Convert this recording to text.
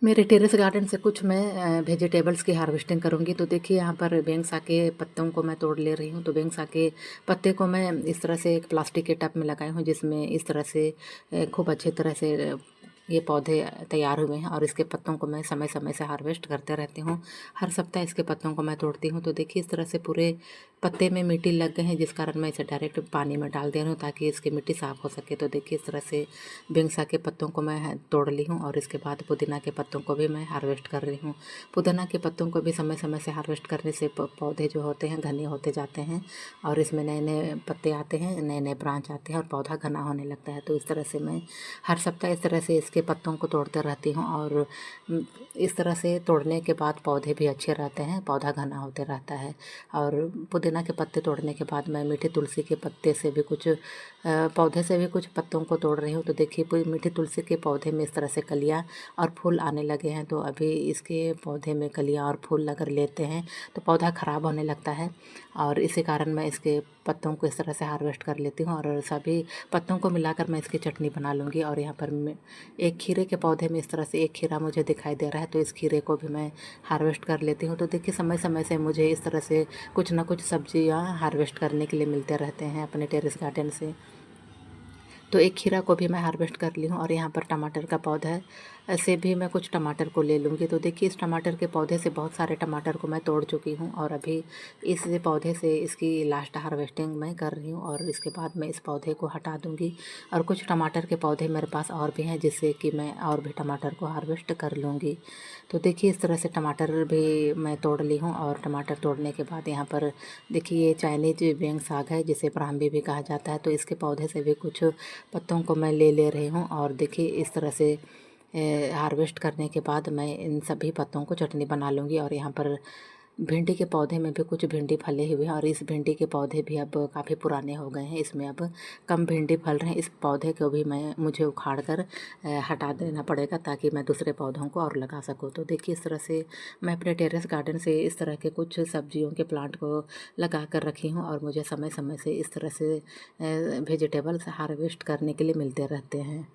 मेरे terrace garden से कुछ मैं वेजिटेबल्स की हार्वेस्टिंग करूँगी। तो देखिए यहाँ पर बेंगसा के पत्तों को मैं तोड़ ले रही हूँ। तो बेंगसा के पत्ते को मैं इस तरह से एक प्लास्टिक के टब में लगाई हूँ, जिसमें इस तरह से खूब अच्छे तरह से ये पौधे तैयार हुए हैं। और इसके पत्तों को मैं समय समय से हार्वेस्ट करते रहती हूँ। हर सप्ताह इसके पत्तों को मैं तोड़ती हूँ। तो देखिए इस तरह से पूरे पत्ते में मिट्टी लग गए हैं, जिस कारण मैं इसे डायरेक्ट पानी में डाल दे रही हूँ ताकि इसकी मिट्टी साफ़ हो सके। तो देखिए इस तरह से बेंगसा के पत्तों को मैं तोड़ ली हूँ। और इसके बाद पुदीना के पत्तों को भी मैं हार्वेस्ट कर रही हूँ। पुदीना के पत्तों को भी समय समय से हार्वेस्ट करने से पौधे जो होते हैं घने होते जाते हैं, और इसमें नए नए पत्ते आते हैं, नए नए ब्रांच आते हैं और पौधा घना होने लगता है। तो इस तरह से मैं हर सप्ताह इस तरह से इसके पत्तों को तोड़ते रहती हूँ। और इस तरह से तोड़ने के बाद पौधे भी अच्छे रहते हैं, पौधा घना होते रहता है। और पुदीना के पत्ते तोड़ने के बाद मैं मीठी तुलसी के पत्ते से भी कुछ पौधे से भी कुछ पत्तों को तोड़ रही हूँ। तो देखिए पूरी मीठी तुलसी के पौधे में इस तरह से कलियाँ और फूल आने लगे हैं। तो अभी इसके पौधे में कलियाँ और फूल अगर लेते हैं तो पौधा ख़राब होने लगता है, और इसी कारण मैं इसके पत्तों को इस तरह से हार्वेस्ट कर लेती हूँ। और सभी पत्तों को मिलाकर मैं इसकी चटनी बना लूँगी। और यहाँ पर मैं एक खीरे के पौधे में इस तरह से एक खीरा मुझे दिखाई दे रहा है, तो इस खीरे को भी मैं हार्वेस्ट कर लेती हूँ। तो देखिए समय समय से मुझे इस तरह से कुछ ना कुछ सब्जियाँ हार्वेस्ट करने के लिए मिलते रहते हैं अपने टेरेस गार्डन से। तो एक खीरा को भी मैं हार्वेस्ट कर ली हूँ। और यहाँ पर टमाटर का पौधा है, ऐसे भी मैं कुछ टमाटर को ले लूँगी। तो देखिए इस टमाटर के पौधे से बहुत सारे टमाटर को मैं तोड़ चुकी हूँ, और अभी इस पौधे से इसकी लास्ट हार्वेस्टिंग मैं कर रही हूँ। और इसके बाद मैं इस पौधे को हटा दूँगी। और कुछ टमाटर के पौधे मेरे पास और भी हैं, जिससे कि मैं और भी टमाटर को हार्वेस्ट कर लूँगी। तो देखिए इस तरह से टमाटर भी मैं तोड़ ली हूँ। और टमाटर तोड़ने के बाद यहाँ पर देखिए ये चाइनीज बेंग साग है, जिसे ब्राह्मी भी कहा जाता है। तो इसके पौधे से भी कुछ पत्तों को मैं ले ले रही हूँ। और देखिए इस तरह से हार्वेस्ट करने के बाद मैं इन सभी पत्तों को चटनी बना लूँगी। और यहाँ पर भिंडी के पौधे में भी कुछ भिंडी फले हुए हैं, और इस भिंडी के पौधे भी अब काफ़ी पुराने हो गए हैं, इसमें अब कम भिंडी फल रहे हैं। इस पौधे को भी मुझे उखाड़ कर हटा देना पड़ेगा, ताकि मैं दूसरे पौधों को और लगा सकूँ। तो देखिए इस तरह से मैं अपने टेरेस गार्डन से इस तरह के कुछ सब्जियों के प्लांट को लगा कर रखी हूँ, और मुझे समय समय से इस तरह से वेजिटेबल्स हार्वेस्ट करने के लिए मिलते रहते हैं।